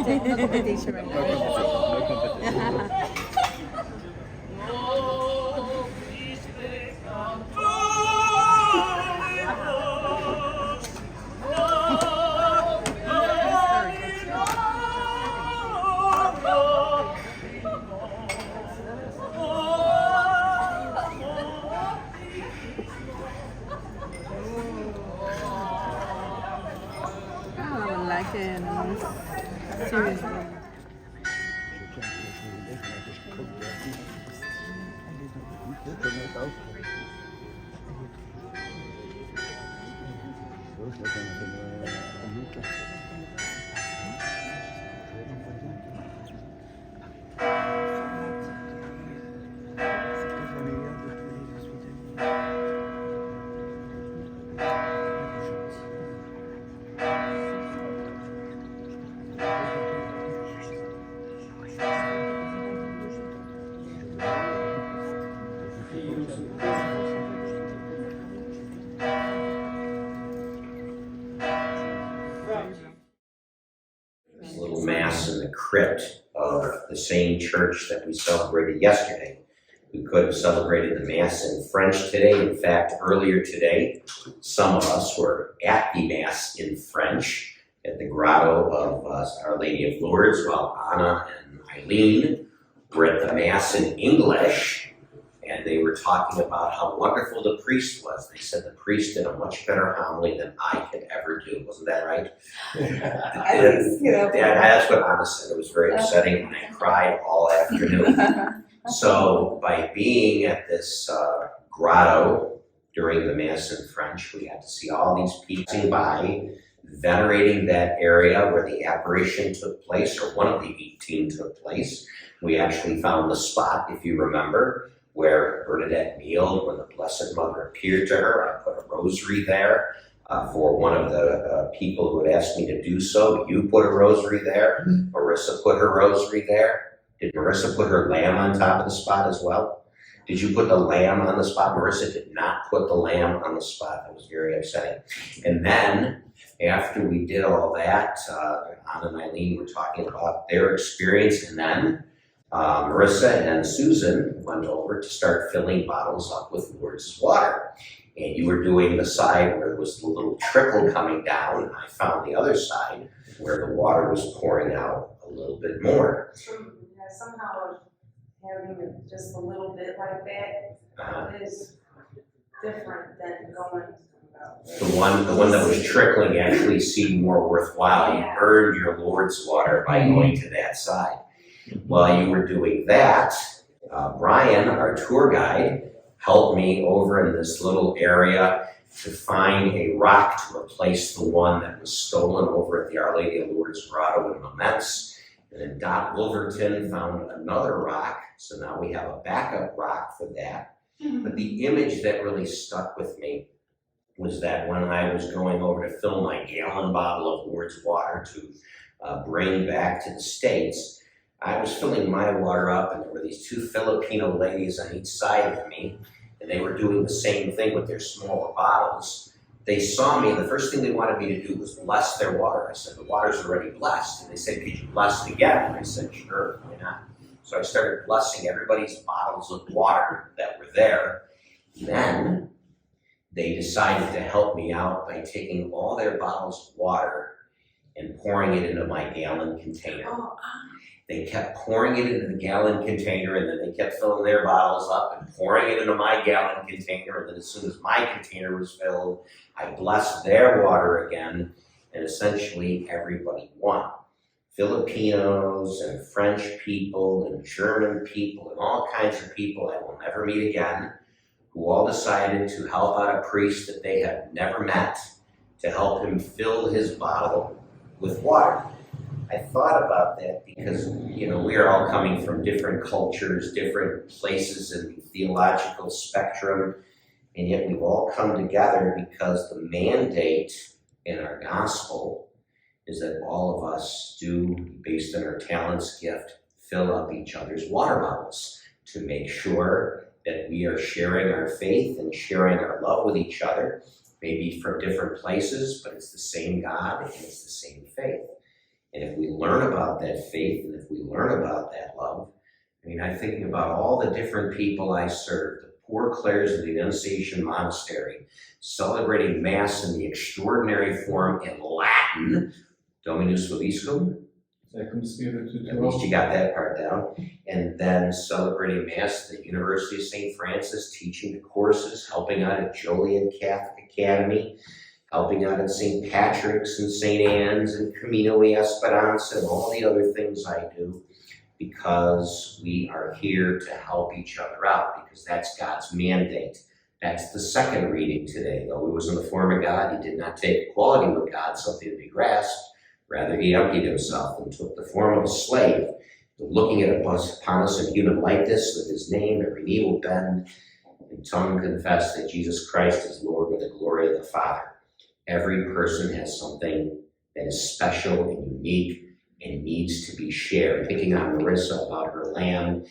competition right now. No competition. I like it. Seriously. Little mass in the crypt of the same church that we celebrated yesterday. We could have celebrated the mass in French today. In fact, earlier today, some of us were at the mass in French at the grotto of Our Lady of Lourdes, while Anna and Eileen were at the mass in English, and they were talking about how wonderful the priest was. They said the priest did a much better homily than I could ever do. Wasn't that right? Yeah, that's what Anna said. It was very upsetting, and I cried all afternoon. So by being at this grotto during the Mass in French, we got to see all these people by, venerating that area where the apparition took place, or one of the 18 took place. We actually found the spot, if you remember, where Bernadette kneeled when the Blessed Mother appeared to her. I put a rosary there for one of the people who had asked me to do so. You put a rosary there. Marissa put her rosary there. Did Marissa put her lamb on top of the spot as well? Did you put the lamb on the spot? Marissa did not put the lamb on the spot. That was very upsetting. And then, after we did all that, Anna and Eileen were talking about their experience, and then Marissa and Susan went over to start filling bottles up with Lourdes water. And you were doing the side where there was a little trickle coming down, and I found the other side where the water was pouring out a little bit more. Somehow having it just a little bit like that is different than going. The one that was trickling actually seemed more worthwhile. You earned your Lourdes water by going to that side. While you were doing that, Brian, our tour guide, helped me over in this little area to find a rock to replace the one that was stolen over at the Our Lady of Lourdes Grotto in Laments. And then Dot Wolverton found another rock, so now we have a backup rock for that. But the image that really stuck with me was that when I was going over to fill my gallon bottle of Lourdes water to bring back to the States, I was filling my water up, and there were these two Filipino ladies on each side of me, and they were doing the same thing with their smaller bottles. They saw me, and the first thing they wanted me to do was bless their water. I said, the water's already blessed. And they said, could you bless it again? And I said, sure, why not? So I started blessing everybody's bottles of water that were there. Then they decided to help me out by taking all their bottles of water and pouring it into my gallon container. They kept pouring it into the gallon container, and then they kept filling their bottles up and pouring it into my gallon container. And then as soon as my container was filled, I blessed their water again, and essentially everybody won. Filipinos and French people and German people and all kinds of people I will never meet again, who all decided to help out a priest that they had never met to help him fill his bottle with water. I thought about that because, you know, we are all coming from different cultures, different places in the theological spectrum, and yet we've all come together because the mandate in our gospel is that all of us do, based on our talents, gift, fill up each other's water bottles to make sure that we are sharing our faith and sharing our love with each other, maybe from different places, but it's the same God and it's the same faith. And if we learn about that faith, and if we learn about that love, I mean, I'm thinking about all the different people I serve, the poor clares of the Annunciation Monastery, celebrating Mass in the extraordinary form in Latin, Dominus Vobiscum. At least you got that part down. And then celebrating Mass at the University of St. Francis, teaching the courses, helping out at Joliet Catholic Academy, helping out at St. Patrick's and St. Anne's and Camino y Esperanza and all the other things I do, because we are here to help each other out, because that's God's mandate. That's the second reading today. Though he was in the form of God, he did not take equality with God something to be grasped. Rather, he emptied himself and took the form of a slave, looking upon us in human likeness, with his name, every knee will bend, and tongue confess that Jesus Christ is Lord with the glory of the Father. Every person has something that is special and unique and needs to be shared. Thinking on Marissa about her lamb,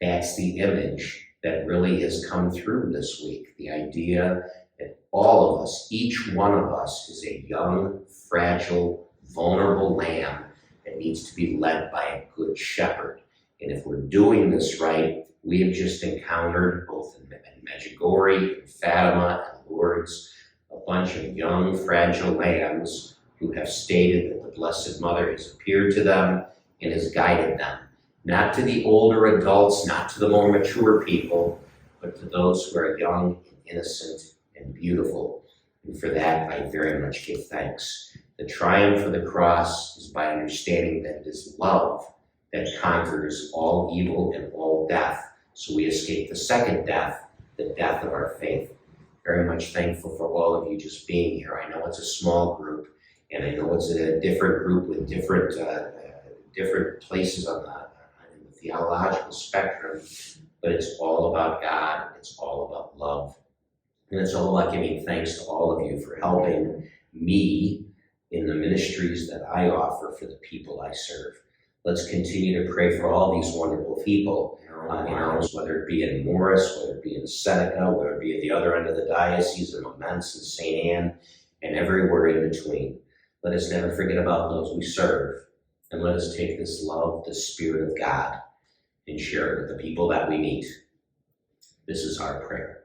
that's the image that really has come through this week. The idea that all of us, each one of us, is a young, fragile, vulnerable lamb that needs to be led by a good shepherd. And if we're doing this right, we have just encountered, both in Medjugorje, in Fatima, and Lourdes, a bunch of young, fragile lambs who have stated that the Blessed Mother has appeared to them and has guided them. Not to the older adults, not to the more mature people, but to those who are young and innocent and beautiful. And for that, I very much give thanks. The triumph of the cross is by understanding that it is love that conquers all evil and all death, so we escape the second death, the death of our faith. Very much thankful for all of you just being here. I know it's a small group, and I know it's a different group with different places on in the theological spectrum, but it's all about God, it's all about love. And it's all about giving thanks to all of you for helping me in the ministries that I offer for the people I serve. Let's continue to pray for all these wonderful people, whether it be in Morris, whether it be in Seneca, whether it be at the other end of the diocese, in Laments and St. Anne, and everywhere in between. Let us never forget about those we serve, and let us take this love, the Spirit of God, and share it with the people that we meet. This is our prayer.